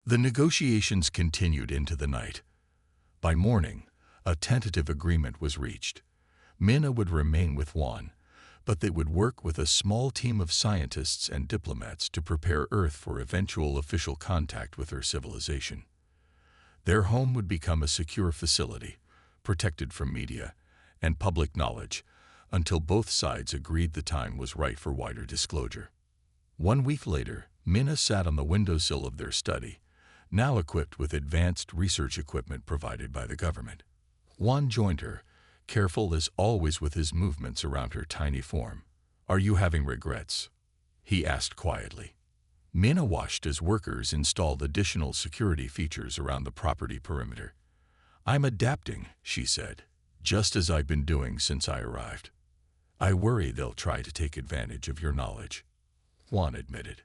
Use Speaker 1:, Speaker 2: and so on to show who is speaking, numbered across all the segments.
Speaker 1: The negotiations continued into the night. By morning, a tentative agreement was reached. Minna would remain with Juan, but they would work with a small team of scientists and diplomats to prepare Earth for eventual official contact with her civilization. Their home would become a secure facility, protected from media and public knowledge, until both sides agreed the time was right for wider disclosure. 1 week later, Minna sat on the windowsill of their study, now equipped with advanced research equipment provided by the government. Juan joined her, careful as always with his movements around her tiny form. "Are you having regrets?" he asked quietly. Minna watched as workers installed additional security features around the property perimeter. "I'm adapting," she said, "just as I've been doing since I arrived. I worry they'll try to take advantage of your knowledge," Juan admitted.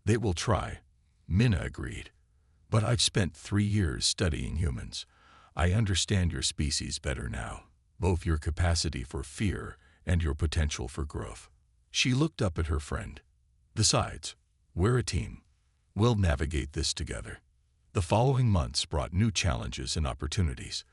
Speaker 1: "They will try," Minna agreed. "But I've spent 3 years studying humans. I understand your species better now, both your capacity for fear and your potential for growth." She looked up at her friend. "Besides, we're a team. We'll navigate this together." The following months brought new challenges and opportunities.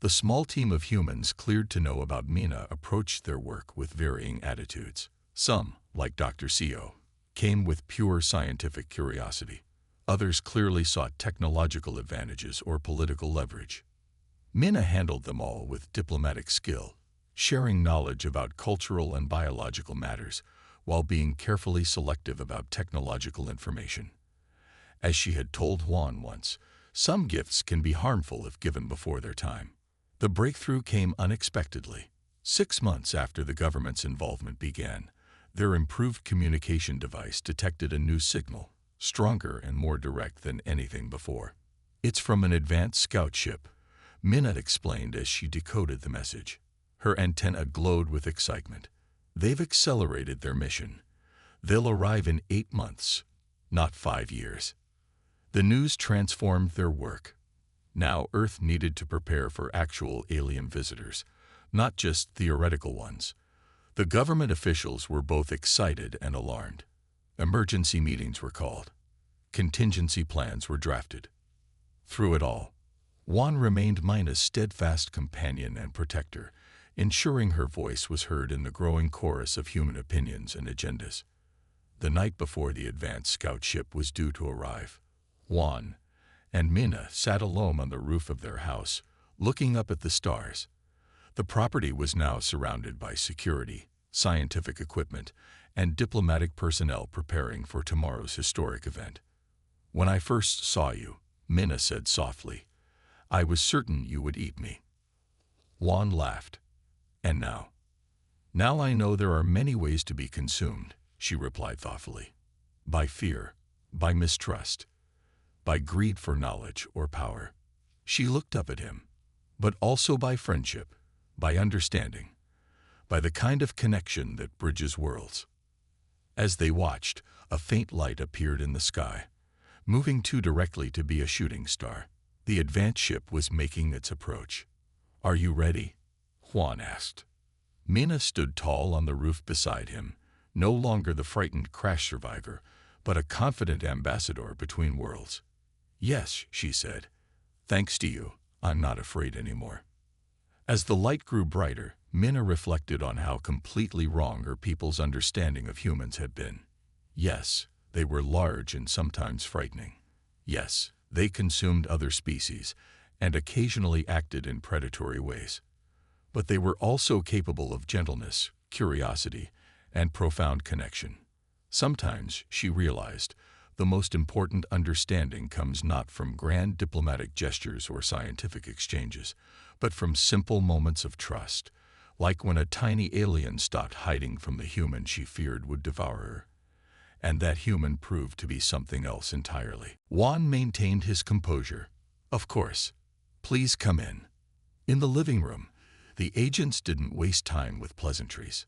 Speaker 1: The small team of humans cleared to know about Minna approached their work with varying attitudes. Some, like Dr. Co, came with pure scientific curiosity. Others clearly sought technological advantages or political leverage. Minna handled them all with diplomatic skill, sharing knowledge about cultural and biological matters while being carefully selective about technological information. As she had told Juan once, some gifts can be harmful if given before their time. The breakthrough came unexpectedly. 6 months after the government's involvement began, their improved communication device detected a new signal, stronger and more direct than anything before. "It's from an advanced scout ship," Minna explained as she decoded the message. Her antenna glowed with excitement. "They've accelerated their mission. They'll arrive in 8 months, not 5 years." The news transformed their work. Now Earth needed to prepare for actual alien visitors, not just theoretical ones. The government officials were both excited and alarmed. Emergency meetings were called. Contingency plans were drafted. Through it all, Juan remained Minna's steadfast companion and protector, ensuring her voice was heard in the growing chorus of human opinions and agendas. The night before the advanced scout ship was due to arrive, Juan and Minna sat alone on the roof of their house, looking up at the stars. The property was now surrounded by security, scientific equipment, and diplomatic personnel preparing for tomorrow's historic event. "When I first saw you," Minna said softly, "I was certain you would eat me." Juan laughed. "And now?" "Now I know there are many ways to be consumed," she replied thoughtfully. "By fear, by mistrust, by greed for knowledge or power." She looked up at him. "But also by friendship, by understanding, by the kind of connection that bridges worlds." As they watched, a faint light appeared in the sky, moving too directly to be a shooting star. The advanced ship was making its approach. "Are you ready?" Juan asked. Minna stood tall on the roof beside him, no longer the frightened crash survivor, but a confident ambassador between worlds. "Yes," she said. "Thanks to you, I'm not afraid anymore." As the light grew brighter, Minna reflected on how completely wrong her people's understanding of humans had been. Yes, they were large and sometimes frightening. Yes, they consumed other species and occasionally acted in predatory ways. But they were also capable of gentleness, curiosity, and profound connection. Sometimes, she realized, the most important understanding comes not from grand diplomatic gestures or scientific exchanges, but from simple moments of trust, like when a tiny alien stopped hiding from the human she feared would devour her. And that human proved to be something else entirely. Juan maintained his composure. "Of course. Please come in." In the living room, the agents didn't waste time with pleasantries.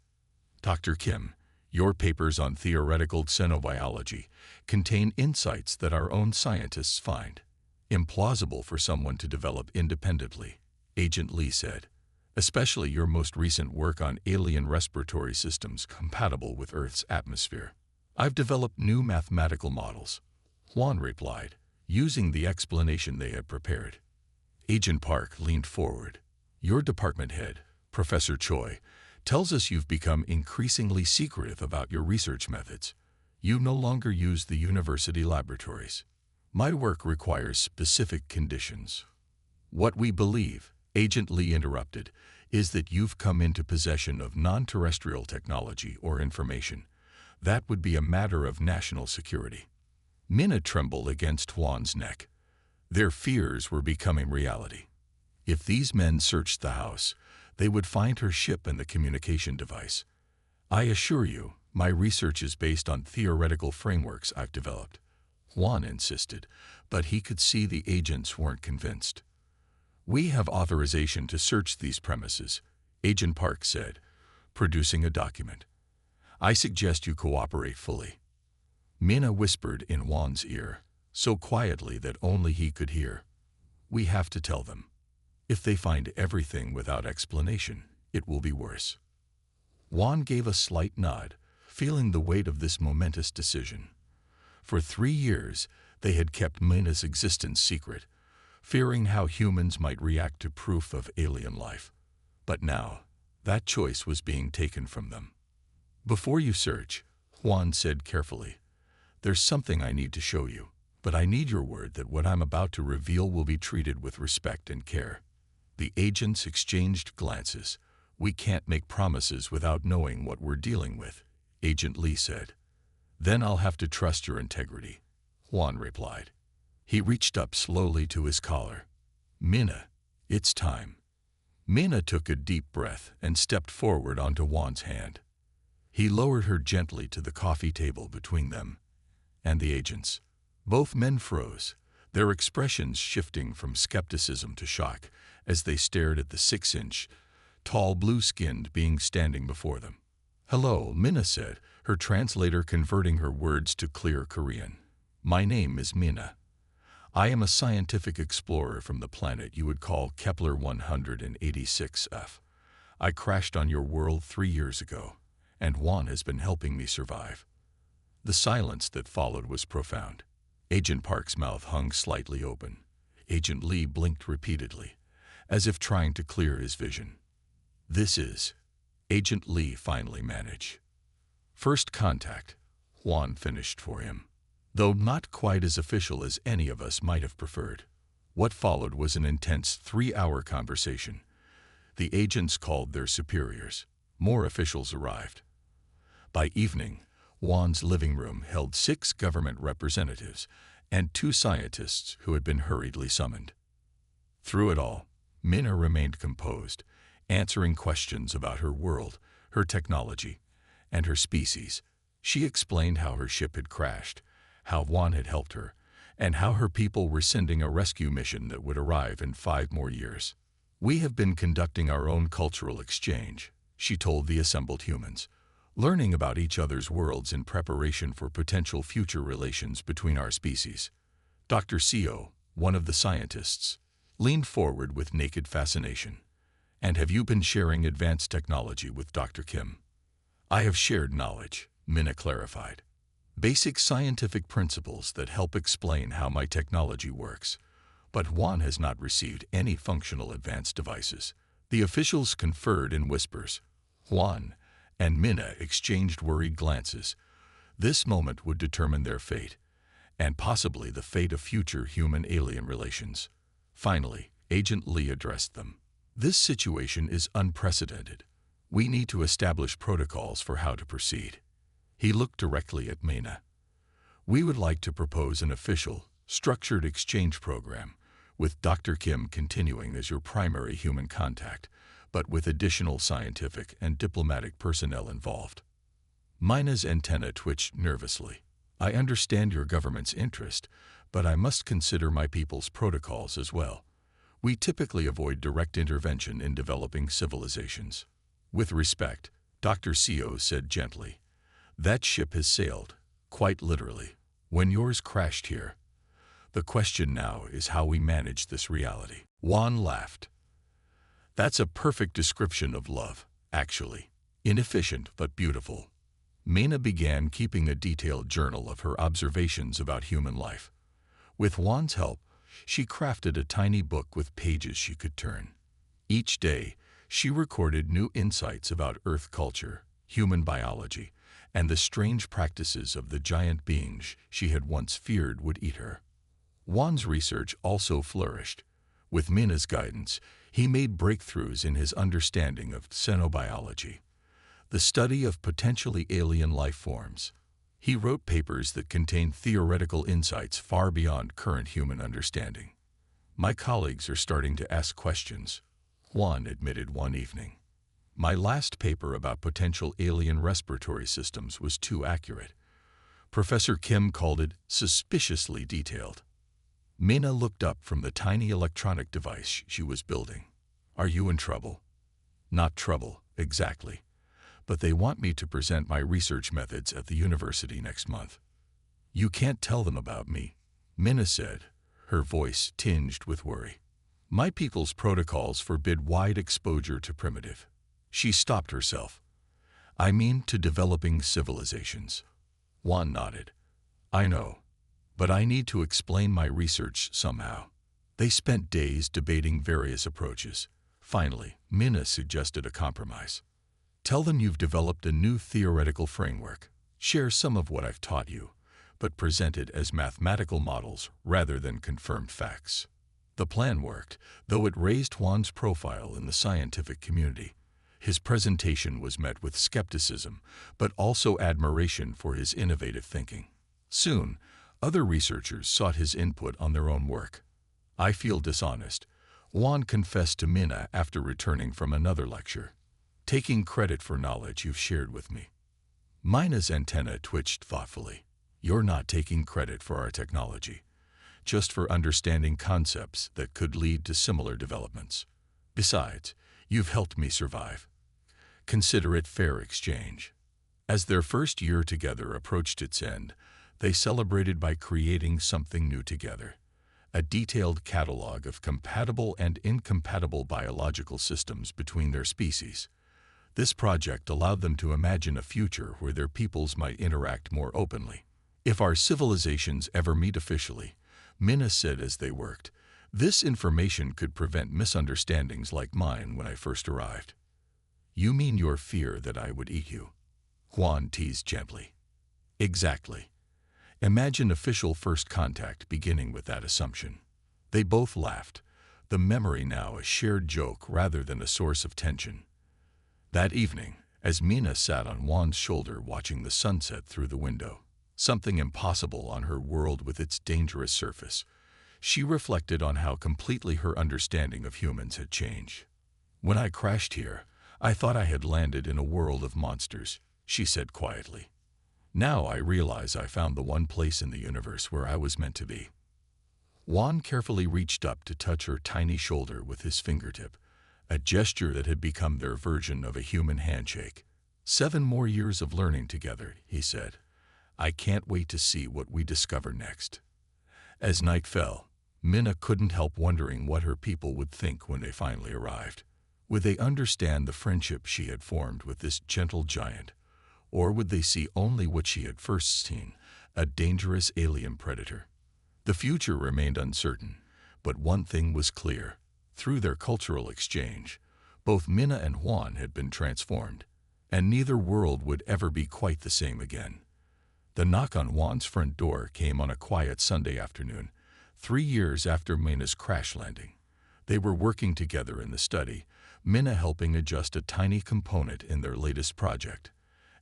Speaker 1: "Dr. Kim, your papers on theoretical xenobiology contain insights that our own scientists find implausible for someone to develop independently," Agent Lee said. "Especially your most recent work on alien respiratory systems compatible with Earth's atmosphere." "I've developed new mathematical models," Juan replied, using the explanation they had prepared. Agent Park leaned forward. Your department head, Professor Choi, tells us you've become increasingly secretive about your research methods. You no longer use the university laboratories. My work requires specific conditions. What we believe, Agent Lee interrupted, is that you've come into possession of non-terrestrial technology or information. That would be a matter of national security. Minna trembled against Juan's neck. Their fears were becoming reality. If these men searched the house, they would find her ship and the communication device. I assure you, my research is based on theoretical frameworks I've developed. Juan insisted, but he could see the agents weren't convinced. We have authorization to search these premises, Agent Park said, producing a document. I suggest you cooperate fully. Minna whispered in Juan's ear, so quietly that only he could hear. We have to tell them. If they find everything without explanation, it will be worse. Juan gave a slight nod, feeling the weight of this momentous decision. For 3 years, they had kept Minna's existence secret, fearing how humans might react to proof of alien life. But now, that choice was being taken from them. Before you search, Juan said carefully, there's something I need to show you, but I need your word that what I'm about to reveal will be treated with respect and care. The agents exchanged glances. We can't make promises without knowing what we're dealing with, Agent Lee said. Then I'll have to trust your integrity, Juan replied. He reached up slowly to his collar. Minna, it's time. Minna took a deep breath and stepped forward onto Juan's hand. He lowered her gently to the coffee table between them and the agents. Both men froze, their expressions shifting from skepticism to shock as they stared at the 6-inch, tall blue-skinned being standing before them. Hello, Minna said, her translator converting her words to clear Korean. My name is Minna. I am a scientific explorer from the planet you would call Kepler 186f. I crashed on your world 3 years ago, and Juan has been helping me survive. The silence that followed was profound. Agent Park's mouth hung slightly open. Agent Lee blinked repeatedly, as if trying to clear his vision. This is, Agent Lee finally managed. First contact, Juan finished for him. Though not quite as official as any of us might have preferred. What followed was an intense 3-hour conversation. The agents called their superiors. More officials arrived. By evening, Juan's living room held 6 government representatives and 2 scientists who had been hurriedly summoned. Through it all, Minna remained composed, answering questions about her world, her technology, and her species. She explained how her ship had crashed, how Juan had helped her, and how her people were sending a rescue mission that would arrive in 5 more years. We have been conducting our own cultural exchange, she told the assembled humans, learning about each other's worlds in preparation for potential future relations between our species. Dr. Seo, one of the scientists, leaned forward with naked fascination. And have you been sharing advanced technology with Dr. Kim? I have shared knowledge, Minna clarified. Basic scientific principles that help explain how my technology works. But Juan has not received any functional advanced devices. The officials conferred in whispers. Juan and Minna exchanged worried glances. This moment would determine their fate, and possibly the fate of future human-alien relations. Finally, Agent Lee addressed them. This situation is unprecedented. We need to establish protocols for how to proceed. He looked directly at Minna. We would like to propose an official, structured exchange program, with Dr. Kim continuing as your primary human contact, but with additional scientific and diplomatic personnel involved. Minna's antenna twitched nervously. I understand your government's interest, but I must consider my people's protocols as well. We typically avoid direct intervention in developing civilizations. With respect, Dr. Seo said gently, that ship has sailed, quite literally, when yours crashed here. The question now is how we manage this reality. Juan laughed. That's a perfect description of love, actually. Inefficient but beautiful. Minna began keeping a detailed journal of her observations about human life. With Juan's help, she crafted a tiny book with pages she could turn. Each day, she recorded new insights about Earth culture, human biology, and the strange practices of the giant beings she had once feared would eat her. Juan's research also flourished. With Mina's guidance, he made breakthroughs in his understanding of xenobiology, the study of potentially alien life forms. He wrote papers that contained theoretical insights far beyond current human understanding. "My colleagues are starting to ask questions," Juan admitted one evening. "My last paper about potential alien respiratory systems was too accurate. Professor Kim called it suspiciously detailed." Mina looked up from the tiny electronic device she was building. "Are you in trouble?" "Not trouble, exactly. But they want me to present my research methods at the university next month." "You can't tell them about me," Mina said, her voice tinged with worry. "My people's protocols forbid wide exposure to primitive." She stopped herself. "I mean to developing civilizations." Juan nodded. "I know, but I need to explain my research somehow." They spent days debating various approaches. Finally, Mina suggested a compromise. "Tell them you've developed a new theoretical framework. Share some of what I've taught you, but present it as mathematical models rather than confirmed facts." The plan worked, though it raised Juan's profile in the scientific community. His presentation was met with skepticism, but also admiration for his innovative thinking. Soon, other researchers sought his input on their own work. "I feel dishonest," Juan confessed to Mina after returning from another lecture. "Taking credit for knowledge you've shared with me." Mina's antenna twitched thoughtfully. "You're not taking credit for our technology, just for understanding concepts that could lead to similar developments. Besides, you've helped me survive. Consider it fair exchange." As their first year together approached its end, they celebrated by creating something new together: a detailed catalog of compatible and incompatible biological systems between their species. This project allowed them to imagine a future where their peoples might interact more openly. "If our civilizations ever meet officially," Mina said as they worked, "this information could prevent misunderstandings like mine when I first arrived." "You mean your fear that I would eat you?" Juan teased gently. "Exactly. Imagine official first contact beginning with that assumption." They both laughed, the memory now a shared joke rather than a source of tension. That evening, as Mina sat on Juan's shoulder watching the sunset through the window, something impossible on her world with its dangerous surface, she reflected on how completely her understanding of humans had changed. "When I crashed here, I thought I had landed in a world of monsters," she said quietly. "Now I realize I found the one place in the universe where I was meant to be." Juan carefully reached up to touch her tiny shoulder with his fingertip, a gesture that had become their version of a human handshake. "7 more years of learning together," he said. "I can't wait to see what we discover next." As night fell, Mina couldn't help wondering what her people would think when they finally arrived. Would they understand the friendship she had formed with this gentle giant, or would they see only what she had first seen, a dangerous alien predator? The future remained uncertain, but one thing was clear. Through their cultural exchange, both Mina and Juan had been transformed, and neither world would ever be quite the same again. The knock on Juan's front door came on a quiet Sunday afternoon, 3 years after Mina's crash landing. They were working together in the study, Mina helping adjust a tiny component in their latest project,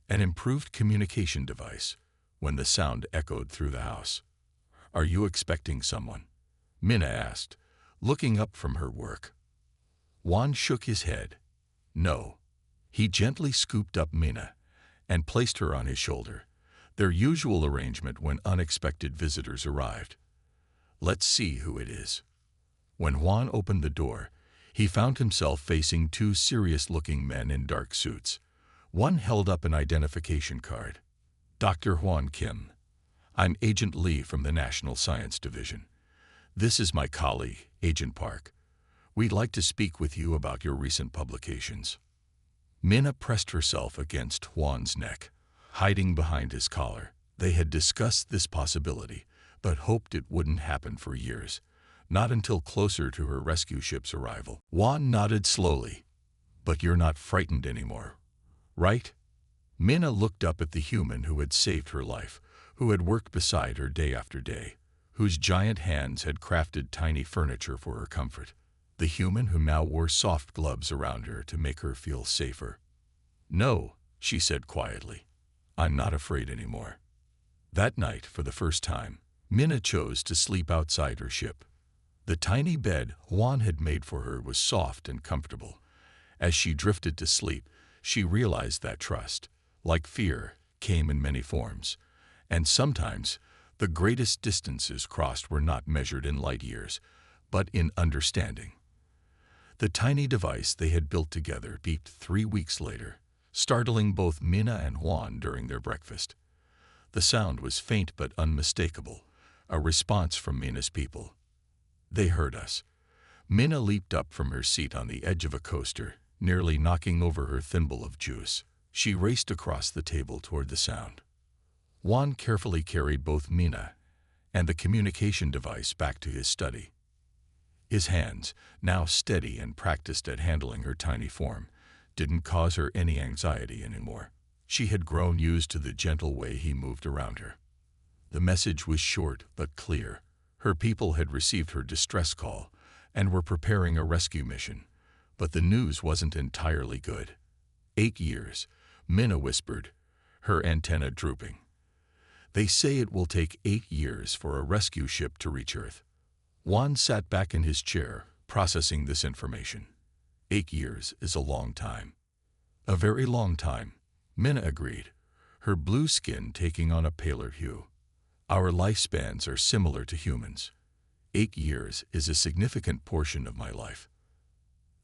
Speaker 1: an improved communication device, when the sound echoed through the house. "Are you expecting someone?" Mina asked, looking up from her work. Juan shook his head. "No." He gently scooped up Mina and placed her on his shoulder, their usual arrangement when unexpected visitors arrived. "Let's see who it is." When Juan opened the door, he found himself facing 2 serious-looking men in dark suits. One held up an identification card. "Dr. Juan Kim. I'm Agent Lee from the National Science Division. This is my colleague, Agent Park. We'd like to speak with you about your recent publications." Mina pressed herself against Juan's neck, hiding behind his collar. They had discussed this possibility, but hoped it wouldn't happen for years, not until closer to her rescue ship's arrival. Juan nodded slowly. But you're not frightened anymore, right? Minna looked up at the human who had saved her life, who had worked beside her day after day, whose giant hands had crafted tiny furniture for her comfort. The human who now wore soft gloves around her to make her feel safer. No, she said quietly. I'm not afraid anymore. That night, for the first time, Minna chose to sleep outside her ship. The tiny bed Juan had made for her was soft and comfortable. As she drifted to sleep, she realized that trust, like fear, came in many forms, and sometimes the greatest distances crossed were not measured in light years, but in understanding. The tiny device they had built together beeped 3 weeks later, startling both Minna and Juan during their breakfast. The sound was faint but unmistakable, a response from Minna's people. They heard us. Minna leaped up from her seat on the edge of a coaster, nearly knocking over her thimble of juice. She raced across the table toward the sound. Juan carefully carried both Minna and the communication device back to his study. His hands, now steady and practiced at handling her tiny form, didn't cause her any anxiety anymore. She had grown used to the gentle way he moved around her. The message was short but clear. Her people had received her distress call and were preparing a rescue mission, but the news wasn't entirely good. 8 years, Minna whispered, her antenna drooping. They say it will take 8 years for a rescue ship to reach Earth. Juan sat back in his chair, processing this information. 8 years is a long time. A very long time, Minna agreed, her blue skin taking on a paler hue. Our lifespans are similar to humans. 8 years is a significant portion of my life.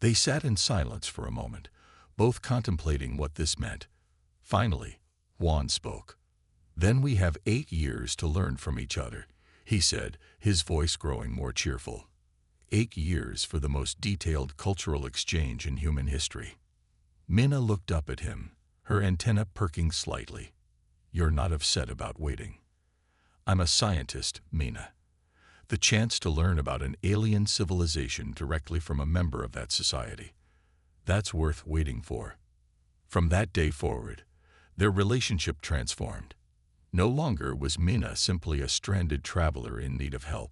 Speaker 1: They sat in silence for a moment, both contemplating what this meant. Finally, Juan spoke. Then we have 8 years to learn from each other, he said, his voice growing more cheerful. 8 years for the most detailed cultural exchange in human history. Minna looked up at him, her antenna perking slightly. You're not upset about waiting. I'm a scientist, Minna. The chance to learn about an alien civilization directly from a member of that society. That's worth waiting for. From that day forward, their relationship transformed. No longer was Minna simply a stranded traveler in need of help.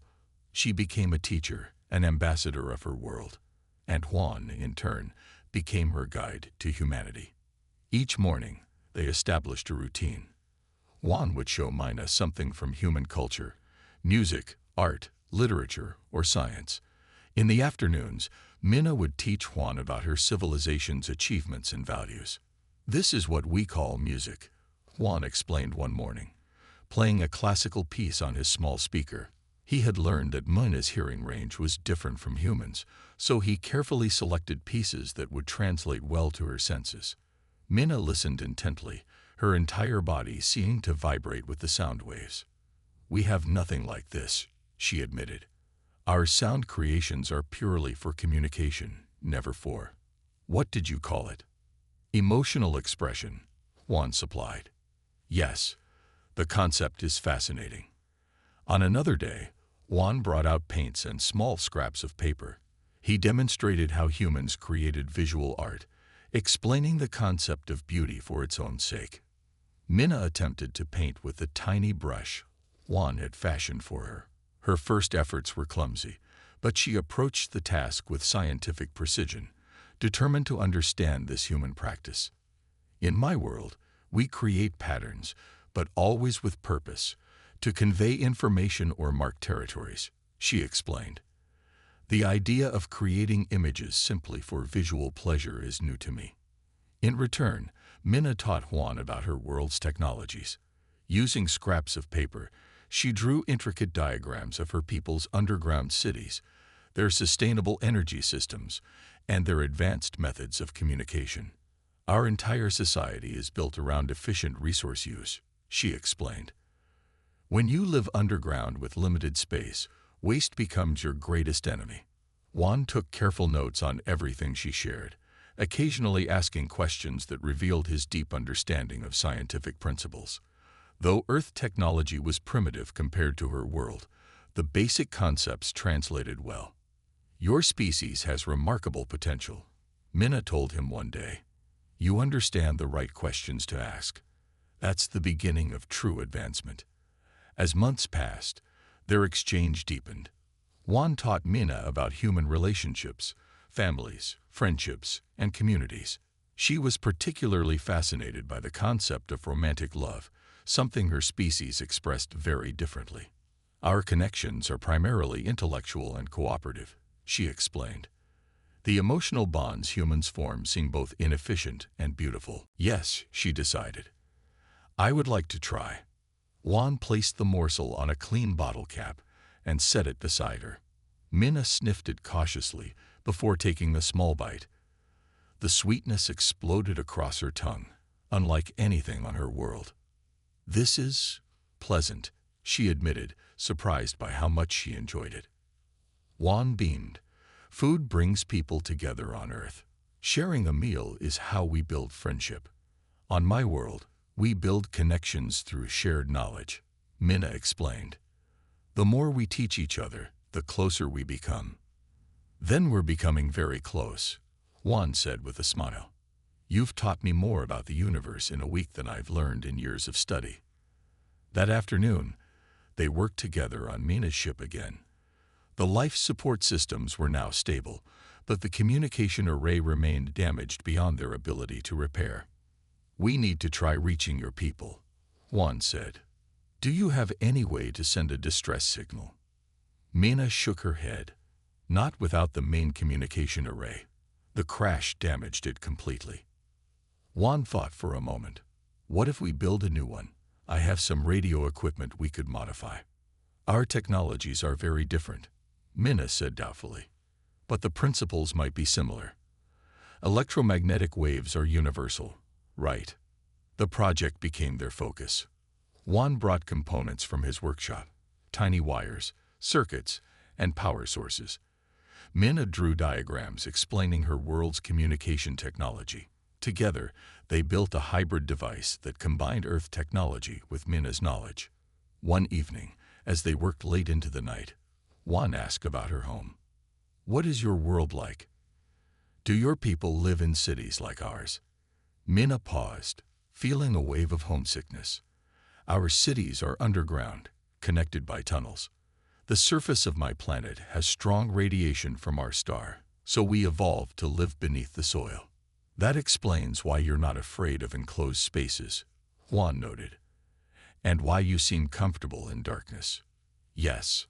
Speaker 1: She became a teacher, an ambassador of her world. And Juan, in turn, became her guide to humanity. Each morning, they established a routine. Juan would show Minna something from human culture, music, art, literature, or science. In the afternoons, Minna would teach Juan about her civilization's achievements and values. This is what we call music, Juan explained one morning, playing a classical piece on his small speaker. He had learned that Minna's hearing range was different from humans, so he carefully selected pieces that would translate well to her senses. Minna listened intently, her entire body seeming to vibrate with the sound waves. We have nothing like this, she admitted. Our sound creations are purely for communication, never for. What did you call it? Emotional expression, Juan supplied. Yes, the concept is fascinating. On another day, Juan brought out paints and small scraps of paper. He demonstrated how humans created visual art, explaining the concept of beauty for its own sake. Minna attempted to paint with the tiny brush Juan had fashioned for her. Her first efforts were clumsy, but she approached the task with scientific precision, determined to understand this human practice. In my world, we create patterns, but always with purpose, to convey information or mark territories, she explained. The idea of creating images simply for visual pleasure is new to me. In return, Minna taught Juan about her world's technologies. Using scraps of paper, she drew intricate diagrams of her people's underground cities, their sustainable energy systems, and their advanced methods of communication. Our entire society is built around efficient resource use, she explained. When you live underground with limited space, waste becomes your greatest enemy. Juan took careful notes on everything she shared, occasionally asking questions that revealed his deep understanding of scientific principles. Though Earth technology was primitive compared to her world, the basic concepts translated well. "Your species has remarkable potential," Minna told him one day. "You understand the right questions to ask. That's the beginning of true advancement." As months passed, their exchange deepened. Juan taught Minna about human relationships, families, friendships, and communities. She was particularly fascinated by the concept of romantic love, something her species expressed very differently. "Our connections are primarily intellectual and cooperative," she explained. "The emotional bonds humans form seem both inefficient and beautiful." "Yes," she decided. "I would like to try." Juan placed the morsel on a clean bottle cap and set it beside her. Minna sniffed it cautiously before taking a small bite. The sweetness exploded across her tongue, unlike anything on her world. "This is pleasant," she admitted, surprised by how much she enjoyed it. Juan beamed. "Food brings people together on Earth. Sharing a meal is how we build friendship. On my world, we build connections through shared knowledge," Minna explained. "The more we teach each other, the closer we become." "Then we're becoming very close," Juan said with a smile. "You've taught me more about the universe in a week than I've learned in years of study." That afternoon, they worked together on Minna's ship again. The life support systems were now stable, but the communication array remained damaged beyond their ability to repair. "We need to try reaching your people," Juan said. "Do you have any way to send a distress signal?" Minna shook her head. "Not without the main communication array. The crash damaged it completely." Juan thought for a moment. "What if we build a new one? I have some radio equipment we could modify." "Our technologies are very different," Minna said doubtfully. "But the principles might be similar. Electromagnetic waves are universal, right?" The project became their focus. Juan brought components from his workshop: tiny wires, circuits, and power sources. Minna drew diagrams explaining her world's communication technology. Together, they built a hybrid device that combined Earth technology with Minna's knowledge. One evening, as they worked late into the night, Juan asked about her home. "What is your world like? Do your people live in cities like ours?" Minna paused, feeling a wave of homesickness. "Our cities are underground, connected by tunnels. The surface of my planet has strong radiation from our star, so we evolved to live beneath the soil." "That explains why you're not afraid of enclosed spaces," Juan noted. "And why you seem comfortable in darkness." "Yes.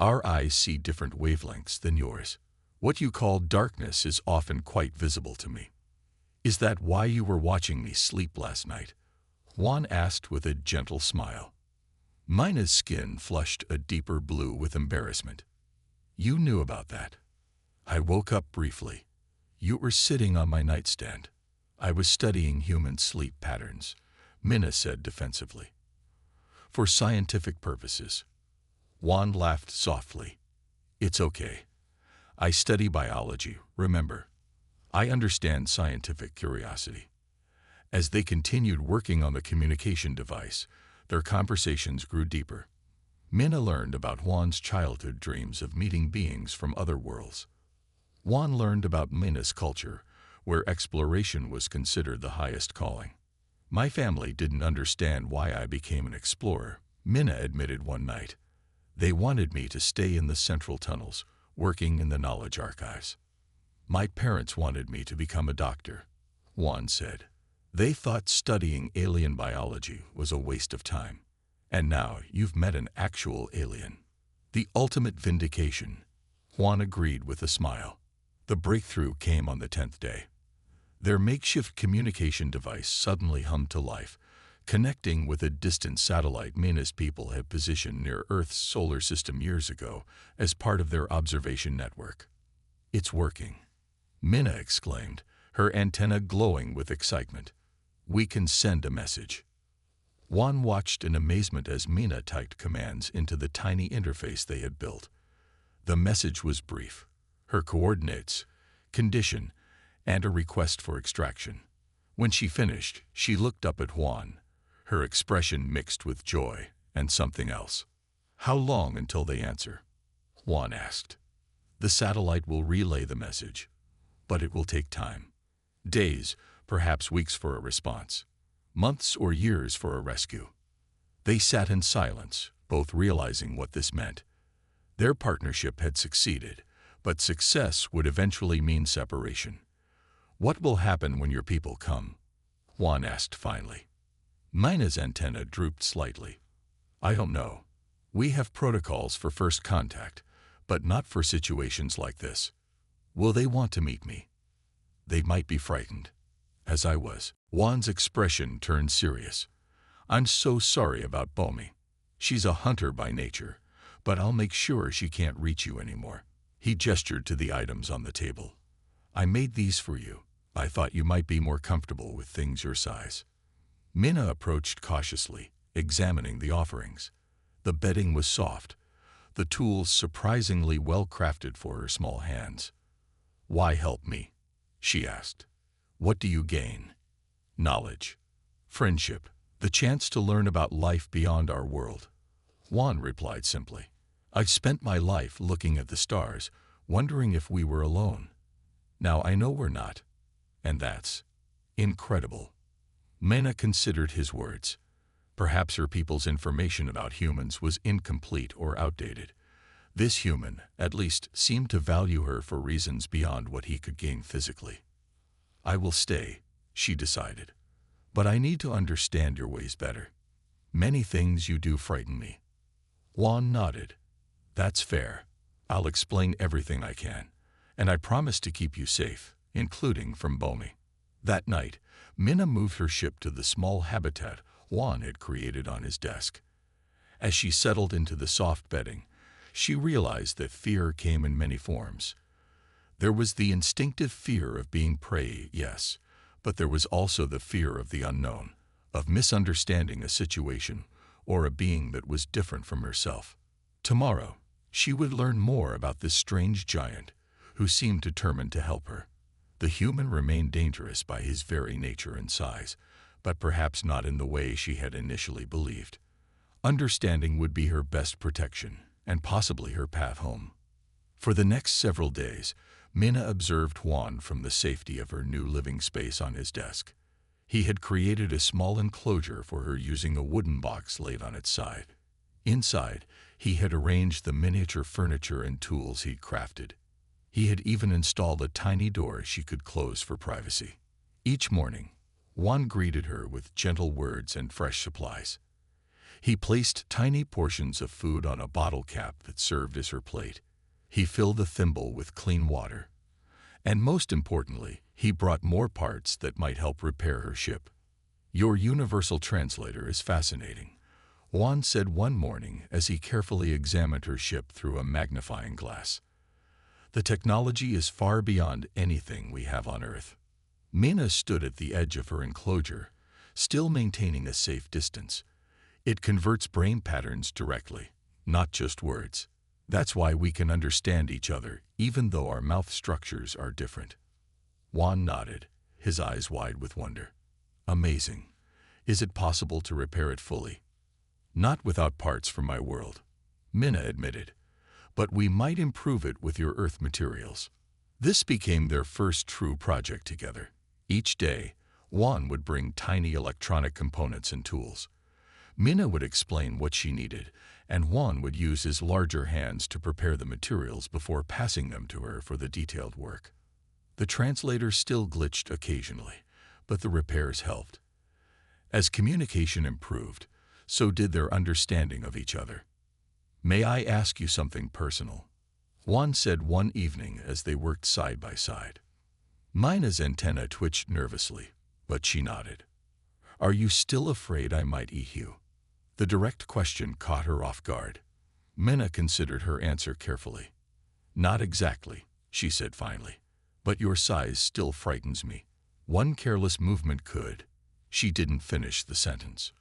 Speaker 1: Our eyes see different wavelengths than yours. What you call darkness is often quite visible to me." "Is that why you were watching me sleep last night?" Juan asked with a gentle smile. Minna's skin flushed a deeper blue with embarrassment. "You knew about that." "I woke up briefly. You were sitting on my nightstand. I was studying human sleep patterns," Minna said defensively. "For scientific purposes." Juan laughed softly. "It's okay. I study biology, remember. I understand scientific curiosity." As they continued working on the communication device, their conversations grew deeper. Minna learned about Juan's childhood dreams of meeting beings from other worlds. Juan learned about Minna's culture, where exploration was considered the highest calling. "My family didn't understand why I became an explorer," Minna admitted one night. "They wanted me to stay in the central tunnels, working in the knowledge archives." "My parents wanted me to become a doctor," Juan said. "They thought studying alien biology was a waste of time. And now you've met an actual alien." "The ultimate vindication," Juan agreed with a smile. The breakthrough came on the 10th day. Their makeshift communication device suddenly hummed to life, connecting with a distant satellite Minna's people had positioned near Earth's solar system years ago as part of their observation network. "It's working," Minna exclaimed, her antenna glowing with excitement. "We can send a message." Juan watched in amazement as Minna typed commands into the tiny interface they had built. The message was brief: her coordinates, condition, and a request for extraction. When she finished, she looked up at Juan. her expression mixed with joy and something else. "How long until they answer?" Juan asked. "The satellite will relay the message, but it will take time. Days, perhaps weeks for a response. Months or years for a rescue." They sat in silence, both realizing what this meant. Their partnership had succeeded, but success would eventually mean separation. "What will happen when your people come?" Juan asked finally. Mina's antenna drooped slightly. "I don't know. We have protocols for first contact, but not for situations like this. Will they want to meet me? They might be frightened, as I was." Juan's expression turned serious. "I'm so sorry about Bomi. She's a hunter by nature, but I'll make sure she can't reach you anymore." He gestured to the items on the table. "I made these for you. I thought you might be more comfortable with things your size." Mina approached cautiously, examining the offerings. The bedding was soft, the tools surprisingly well crafted for her small hands. "Why help me?" she asked. "What do you gain?" "Knowledge, friendship, the chance to learn about life beyond our world," Juan replied simply. "I've spent my life looking at the stars, wondering if we were alone. Now I know we're not, and that's incredible." Mena considered his words. Perhaps her people's information about humans was incomplete or outdated. This human, at least, seemed to value her for reasons beyond what he could gain physically. "I will stay," she decided. "But I need to understand your ways better. Many things you do frighten me." Juan nodded. "That's fair. I'll explain everything I can, and I promise to keep you safe, including from Bomi." That night, Mina moved her ship to the small habitat Juan had created on his desk. As she settled into the soft bedding, she realized that fear came in many forms. There was the instinctive fear of being prey, yes, but there was also the fear of the unknown, of misunderstanding a situation or a being that was different from herself. Tomorrow, she would learn more about this strange giant who seemed determined to help her. The human remained dangerous by his very nature and size, but perhaps not in the way she had initially believed. Understanding would be her best protection, and possibly her path home. For the next several days, Mina observed Juan from the safety of her new living space on his desk. He had created a small enclosure for her using a wooden box laid on its side. Inside, he had arranged the miniature furniture and tools he'd crafted. He had even installed a tiny door she could close for privacy. Each morning, Juan greeted her with gentle words and fresh supplies. He placed tiny portions of food on a bottle cap that served as her plate. He filled the thimble with clean water. And most importantly, he brought more parts that might help repair her ship. "Your universal translator is fascinating," Juan said one morning as he carefully examined her ship through a magnifying glass. "The technology is far beyond anything we have on Earth." Mina stood at the edge of her enclosure, still maintaining a safe distance. "It converts brain patterns directly, not just words. That's why we can understand each other, even though our mouth structures are different." Juan nodded, his eyes wide with wonder. "Amazing. Is it possible to repair it fully?" "Not without parts from my world," Mina admitted. "But we might improve it with your Earth materials." This became their first true project together. Each day, Juan would bring tiny electronic components and tools. Mina would explain what she needed, and Juan would use his larger hands to prepare the materials before passing them to her for the detailed work. The translator still glitched occasionally, but the repairs helped. As communication improved, so did their understanding of each other. "May I ask you something personal?" Juan said one evening as they worked side by side. Mina's antenna twitched nervously, but she nodded. "Are you still afraid I might eat you?" The direct question caught her off guard. Mina considered her answer carefully. "Not exactly," she said finally, "but your size still frightens me. One careless movement could—" She didn't finish the sentence.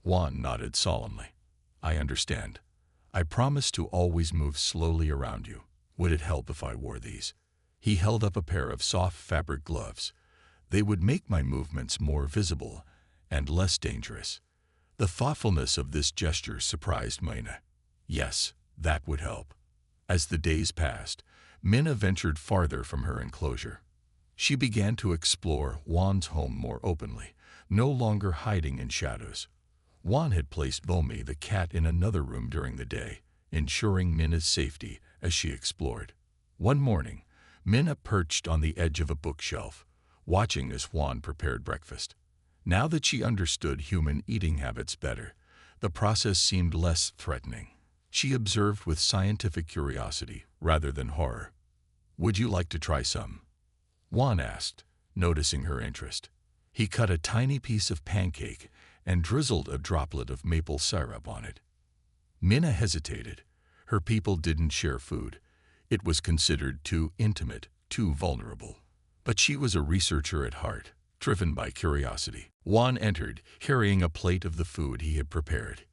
Speaker 1: Juan nodded solemnly. "I understand. I promise to always move slowly around you. Would it help if I wore these?" He held up a pair of soft fabric gloves. "They would make my movements more visible and less dangerous." The thoughtfulness of this gesture surprised Mina. Yes, that would help. As the days passed, Mina ventured farther from her enclosure. She began to explore Juan's home more openly, no longer hiding in shadows. Juan had placed Bomi the cat in another room during the day, ensuring Mina's safety as she explored. One morning, Mina perched on the edge of a bookshelf, watching as Juan prepared breakfast. Now that she understood human eating habits better, the process seemed less threatening. She observed with scientific curiosity rather than horror. "Would you like to try some?" Juan asked, noticing her interest. He cut a tiny piece of pancake and drizzled a droplet of maple syrup on it. Mina hesitated. Her people didn't share food. It was considered too intimate, too vulnerable. But she was a researcher at heart, driven by curiosity. Juan entered, carrying a plate of the food he had prepared.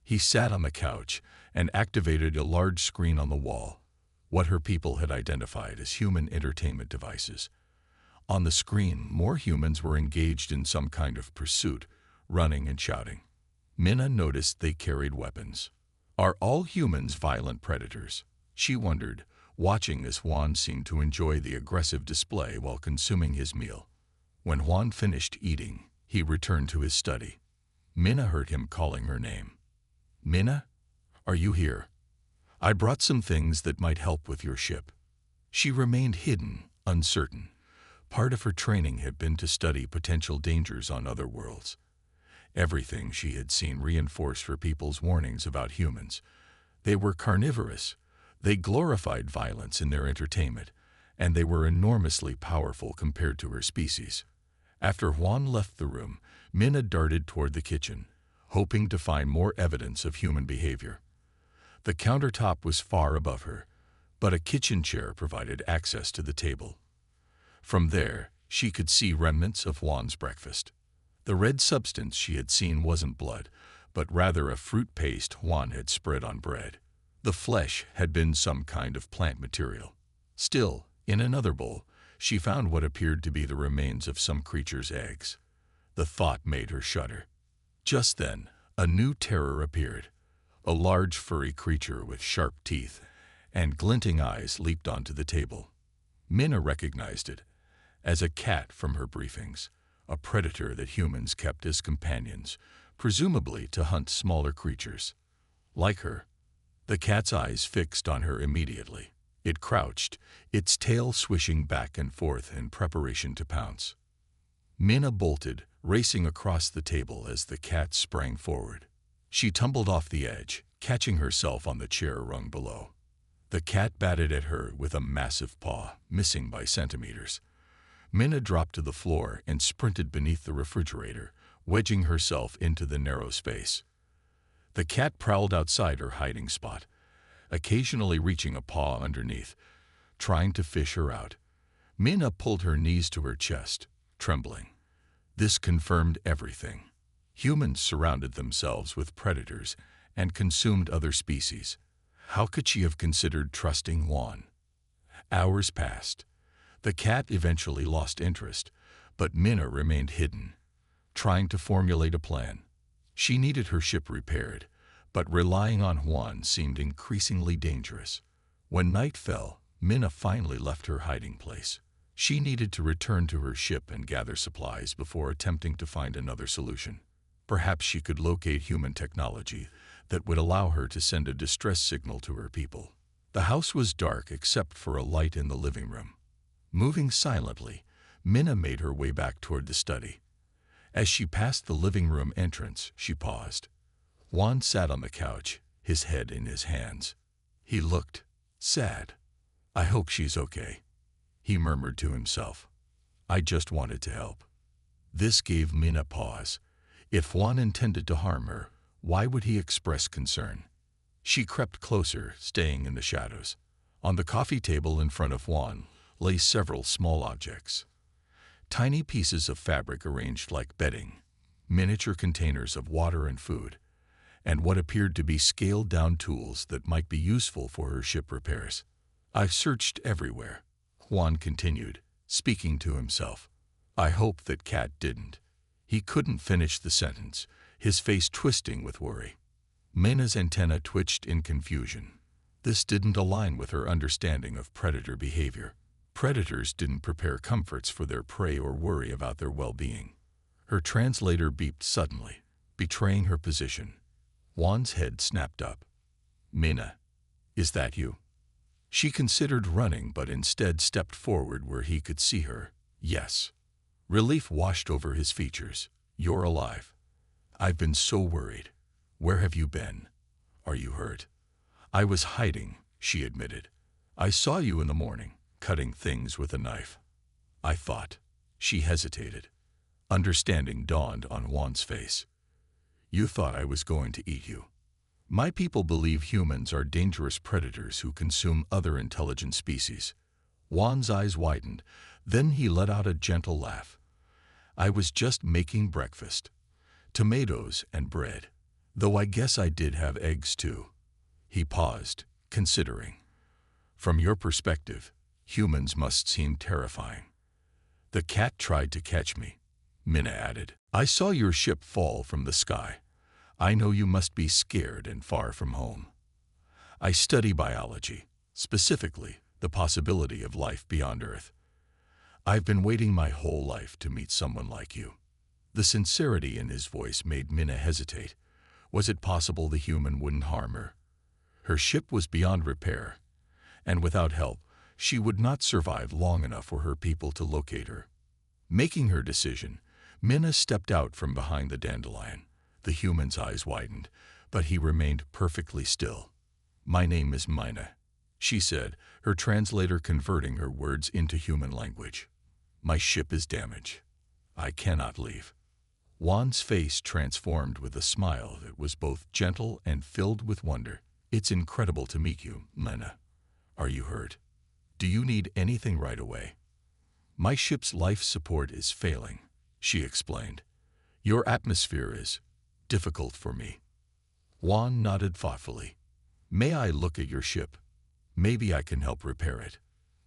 Speaker 1: He sat on the couch and activated a large screen on the wall, what her people had identified as human entertainment devices. On the screen, more humans were engaged in some kind of pursuit, running and shouting. Mina noticed they carried weapons. Are all humans violent predators? She wondered, watching as Juan seemed to enjoy the aggressive display while consuming his meal. When Juan finished eating, he returned to his study. Mina heard him calling her name. "Mina, are you here? I brought some things that might help with your ship." She remained hidden, uncertain. Part of her training had been to study potential dangers on other worlds. Everything she had seen reinforced her people's warnings about humans. They were carnivorous. They glorified violence in their entertainment, and they were enormously powerful compared to her species. After Juan left the room, Mina darted toward the kitchen, hoping to find more evidence of human behavior. The countertop was far above her, but a kitchen chair provided access to the table. From there, she could see remnants of Juan's breakfast. The red substance she had seen wasn't blood, but rather a fruit paste Juan had spread on bread. The flesh had been some kind of plant material. Still, in another bowl, she found what appeared to be the remains of some creature's eggs. The thought made her shudder. Just then, a new terror appeared. A large furry creature with sharp teeth and glinting eyes leaped onto the table. Mina recognized it as a cat from her briefings, a predator that humans kept as companions, presumably to hunt smaller creatures. Like her, the cat's eyes fixed on her immediately. It crouched, its tail swishing back and forth in preparation to pounce. Mina bolted, racing across the table as the cat sprang forward. She tumbled off the edge, catching herself on the chair rung below. The cat batted at her with a massive paw, missing by centimeters. Mina dropped to the floor and sprinted beneath the refrigerator, wedging herself into the narrow space. The cat prowled outside her hiding spot, occasionally reaching a paw underneath, trying to fish her out. Mina pulled her knees to her chest, trembling. This confirmed everything. Humans surrounded themselves with predators and consumed other species. How could she have considered trusting Juan? Hours passed. The cat eventually lost interest, but Mina remained hidden, trying to formulate a plan. She needed her ship repaired, but relying on Juan seemed increasingly dangerous. When night fell, Mina finally left her hiding place. She needed to return to her ship and gather supplies before attempting to find another solution. Perhaps she could locate human technology that would allow her to send a distress signal to her people. The house was dark except for a light in the living room. Moving silently, Mina made her way back toward the study. As she passed the living room entrance, she paused. Juan sat on the couch, his head in his hands. He looked sad. "I hope she's okay," he murmured to himself. "I just wanted to help." This gave Mina pause. If Juan intended to harm her, why would he express concern? She crept closer, staying in the shadows. On the coffee table in front of Juan lay several small objects. Tiny pieces of fabric arranged like bedding, miniature containers of water and food, and what appeared to be scaled-down tools that might be useful for her ship repairs. "I've searched everywhere," Juan continued, speaking to himself. "I hope that cat didn't." He couldn't finish the sentence. his face twisting with worry. Mina's antenna twitched in confusion. This didn't align with her understanding of predator behavior. Predators didn't prepare comforts for their prey or worry about their well-being. Her translator beeped suddenly, betraying her position. Juan's head snapped up. "Mina, is that you?" She considered running but instead stepped forward where he could see her. "Yes." Relief washed over his features. "You're alive. I've been so worried. Where have you been? Are you hurt?" "I was hiding," she admitted. "I saw you in the morning, cutting things with a knife. I thought." She hesitated. Understanding dawned on Juan's face. "You thought I was going to eat you." "My people believe humans are dangerous predators who consume other intelligent species." Juan's eyes widened, then he let out a gentle laugh. "I was just making breakfast. Tomatoes and bread. Though I guess I did have eggs too." He paused, considering. "From your perspective, humans must seem terrifying." "The cat tried to catch me," Mina added. "I saw your ship fall from the sky. I know you must be scared and far from home." "I study biology, specifically the possibility of life beyond Earth. I've been waiting my whole life to meet someone like you." The sincerity in his voice made Mina hesitate. Was it possible the human wouldn't harm her? Her ship was beyond repair, and without help, she would not survive long enough for her people to locate her. Making her decision, Mina stepped out from behind the dandelion. The human's eyes widened, but he remained perfectly still. "My name is Mina," she said, her translator converting her words into human language. "My ship is damaged. I cannot leave." Juan's face transformed with a smile that was both gentle and filled with wonder. "It's incredible to meet you, Mina. Are you hurt? Do you need anything right away?" "My ship's life support is failing," she explained. "Your atmosphere is difficult for me." Juan nodded thoughtfully. "May I look at your ship? Maybe I can help repair it."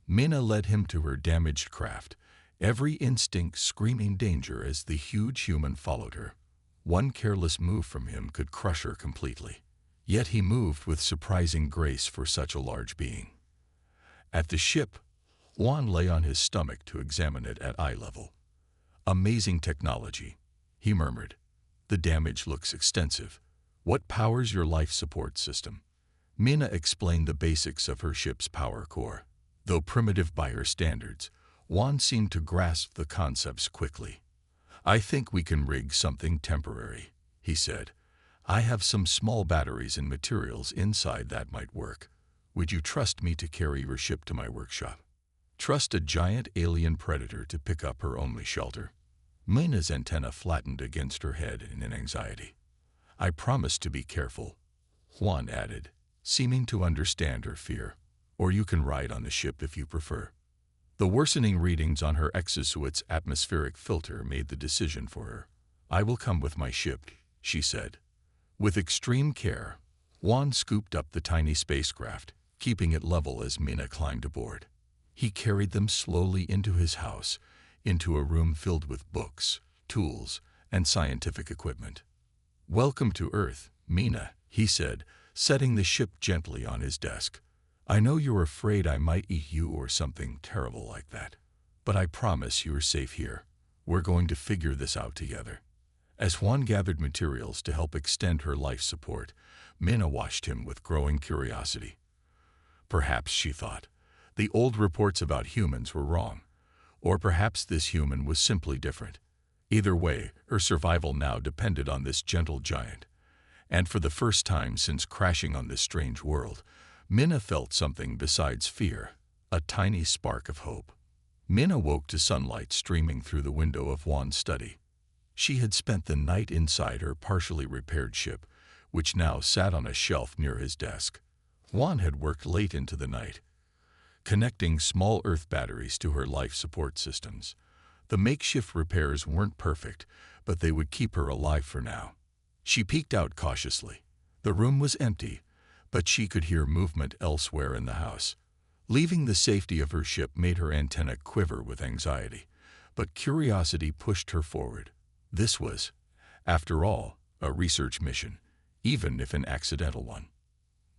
Speaker 1: Mina led him to her damaged craft, every instinct screaming danger as the huge human followed her. One careless move from him could crush her completely. Yet he moved with surprising grace for such a large being. At the ship, Juan lay on his stomach to examine it at eye level. "Amazing technology," he murmured. "The damage looks extensive. What powers your life support system?" Mina explained the basics of her ship's power core. Though primitive by her standards, Juan seemed to grasp the concepts quickly. "I think we can rig something temporary," he said. "I have some small batteries and materials inside that might work. Would you trust me to carry your ship to my workshop?" Trust a giant alien predator to pick up her only shelter? Mina's antenna flattened against her head in an anxiety. "I promise to be careful," Juan added, seeming to understand her fear. "Or you can ride on the ship if you prefer." The worsening readings on her exosuit's atmospheric filter made the decision for her. "I will come with my ship," she said. With extreme care, Juan scooped up the tiny spacecraft, keeping it level as Mina climbed aboard. He carried them slowly into his house, into a room filled with books, tools, and scientific equipment. "Welcome to Earth, Mina," he said, setting the ship gently on his desk. "I know you're afraid I might eat you or something terrible like that. But I promise you're safe here. We're going to figure this out together." As Juan gathered materials to help extend her life support, Mina watched him with growing curiosity. Perhaps, she thought, the old reports about humans were wrong. Or perhaps this human was simply different. Either way, her survival now depended on this gentle giant. And for the first time since crashing on this strange world, Mina felt something besides fear, a tiny spark of hope. Mina woke to sunlight streaming through the window of Juan's study. She had spent the night inside her partially repaired ship, which now sat on a shelf near his desk. Juan had worked late into the night, connecting small Earth batteries to her life support systems. The makeshift repairs weren't perfect, but they would keep her alive for now. She peeked out cautiously. The room was empty, but she could hear movement elsewhere in the house. Leaving the safety of her ship made her antenna quiver with anxiety, but curiosity pushed her forward. This was, after all, a research mission, even if an accidental one.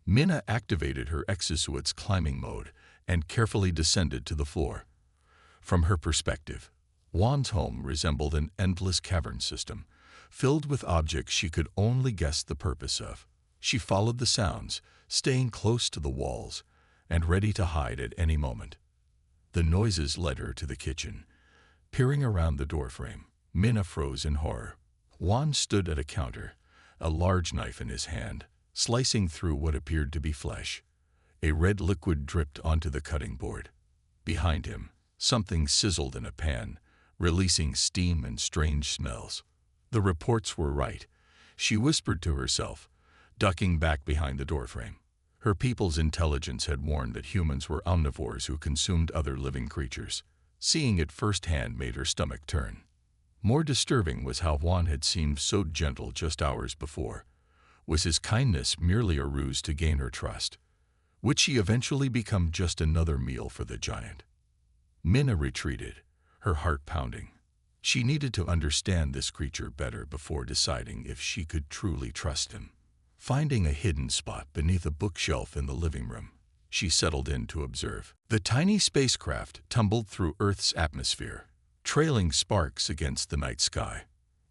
Speaker 1: Minna activated her exosuit's climbing mode and carefully descended to the floor. From her perspective, Juan's home resembled an endless cavern system, filled with objects she could only guess the purpose of. She followed the sounds, staying close to the walls and ready to hide at any moment. The noises led her to the kitchen. Peering around the doorframe, Minna froze in horror. Juan stood at a counter, a large knife in his hand, slicing through what appeared to be flesh. A red liquid dripped onto the cutting board. Behind him, something sizzled in a pan, releasing steam and strange smells. The reports were right, she whispered to herself, ducking back behind the doorframe. Her people's intelligence had warned that humans were omnivores who consumed other living creatures. Seeing it firsthand made her stomach turn. More disturbing was how Juan had seemed so gentle just hours before. Was his kindness merely a ruse to gain her trust? Would she eventually become just another meal for the giant? Minna retreated, her heart pounding. She needed to understand this creature better before deciding if she could truly trust him. Finding a hidden spot beneath a bookshelf in the living room, she settled in to observe. The tiny spacecraft tumbled through Earth's atmosphere, trailing sparks against the night sky.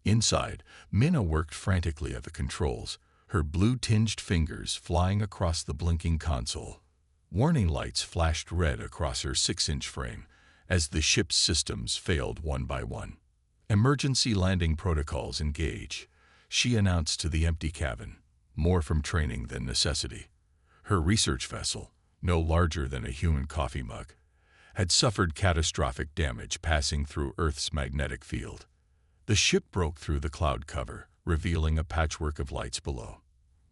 Speaker 1: Inside, Minna worked frantically at the controls, her blue-tinged fingers flying across the blinking console. Warning lights flashed red across her 6-inch frame as the ship's systems failed one by one. Emergency landing protocols engage, she announced to the empty cabin, more from training than necessity. Her research vessel, no larger than a human coffee mug, had suffered catastrophic damage passing through Earth's magnetic field. The ship broke through the cloud cover, revealing a patchwork of lights below.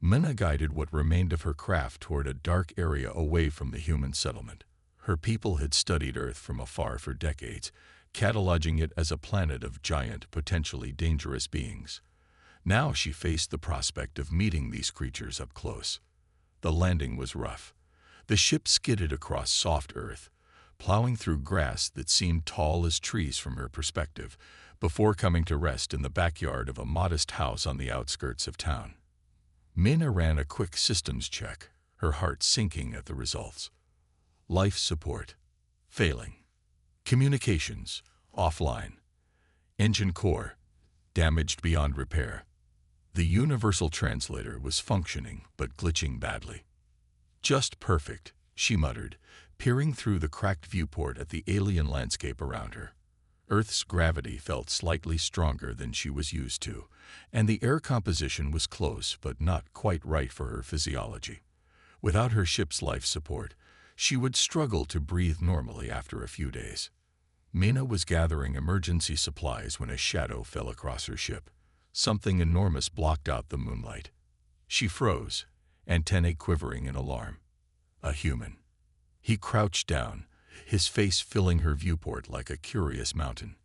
Speaker 1: Minna guided what remained of her craft toward a dark area away from the human settlement. Her people had studied Earth from afar for decades, cataloging it as a planet of giant, potentially dangerous beings. Now she faced the prospect of meeting these creatures up close. The landing was rough. The ship skidded across soft earth, plowing through grass that seemed tall as trees from her perspective, before coming to rest in the backyard of a modest house on the outskirts of town. Minna ran a quick systems check, her heart sinking at the results. Life support, failing. Communications, offline. Engine core, damaged beyond repair. The universal translator was functioning but glitching badly. Just perfect, she muttered, peering through the cracked viewport at the alien landscape around her. Earth's gravity felt slightly stronger than she was used to, and the air composition was close but not quite right for her physiology. Without her ship's life support, she would struggle to breathe normally after a few days. Minna was gathering emergency supplies when a shadow fell across her ship. Something enormous blocked out the moonlight. She froze, antennae quivering in alarm. A human. He crouched down, his face filling her viewport like a curious mountain.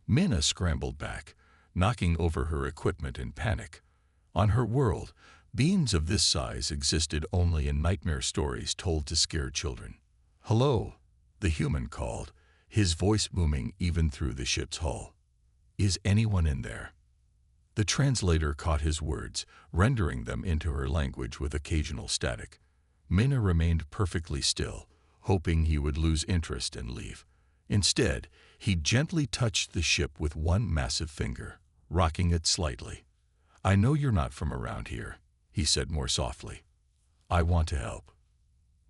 Speaker 1: Minna scrambled back, knocking over her equipment in panic. On her world, beings of this size existed only in nightmare stories told to scare children. "Hello," the human called, his voice booming even through the ship's hull. "Is anyone in there?" The translator caught his words, rendering them into her language with occasional static. Minna remained perfectly still, hoping he would lose interest and leave. Instead, he gently touched the ship with one massive finger, rocking it slightly. "I know you're not from around here," he said more softly. "I want to help."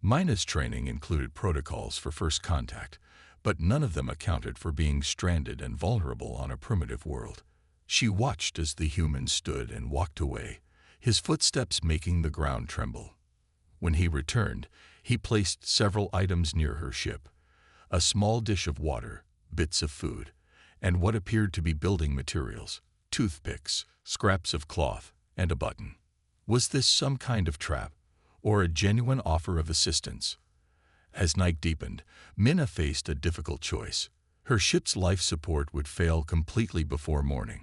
Speaker 1: Minna's training included protocols for first contact, but none of them accounted for being stranded and vulnerable on a primitive world. She watched as the human stood and walked away, his footsteps making the ground tremble. When he returned, he placed several items near her ship: a small dish of water, bits of food, and what appeared to be building materials, toothpicks, scraps of cloth, and a button. Was this some kind of trap, or a genuine offer of assistance? As night deepened, Minna faced a difficult choice. Her ship's life support would fail completely before morning.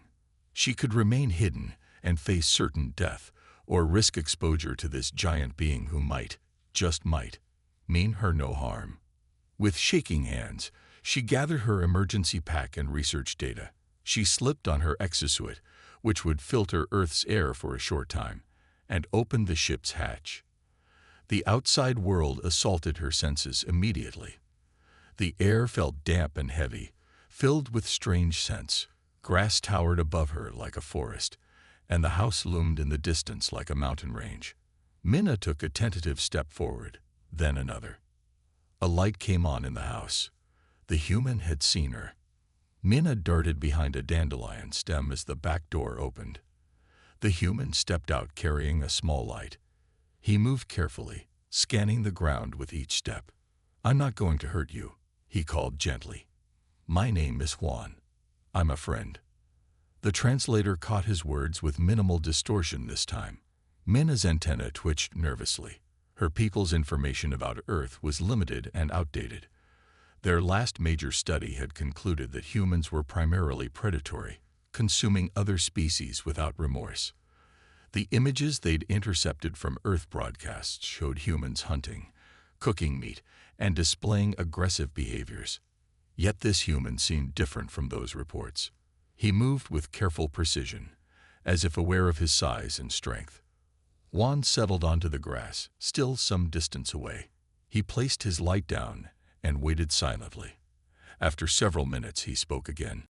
Speaker 1: She could remain hidden and face certain death, or risk exposure to this giant being who might, just might, mean her no harm. With shaking hands, she gathered her emergency pack and research data. She slipped on her exosuit, which would filter Earth's air for a short time, and opened the ship's hatch. The outside world assaulted her senses immediately. The air felt damp and heavy, filled with strange scents. Grass towered above her like a forest, and the house loomed in the distance like a mountain range. Minna took a tentative step forward, then another. A light came on in the house. The human had seen her. Minna darted behind a dandelion stem as the back door opened. The human stepped out carrying a small light. He moved carefully, scanning the ground with each step. "I'm not going to hurt you," he called gently. "My name is Juan. I'm a friend." The translator caught his words with minimal distortion this time. Minna's antenna twitched nervously. Her people's information about Earth was limited and outdated. Their last major study had concluded that humans were primarily predatory, consuming other species without remorse. The images they'd intercepted from Earth broadcasts showed humans hunting, cooking meat, and displaying aggressive behaviors. Yet this human seemed different from those reports. He moved with careful precision, as if aware of his size and strength. Juan settled onto the grass, still some distance away. He placed his light down and waited silently. After several minutes, he spoke again.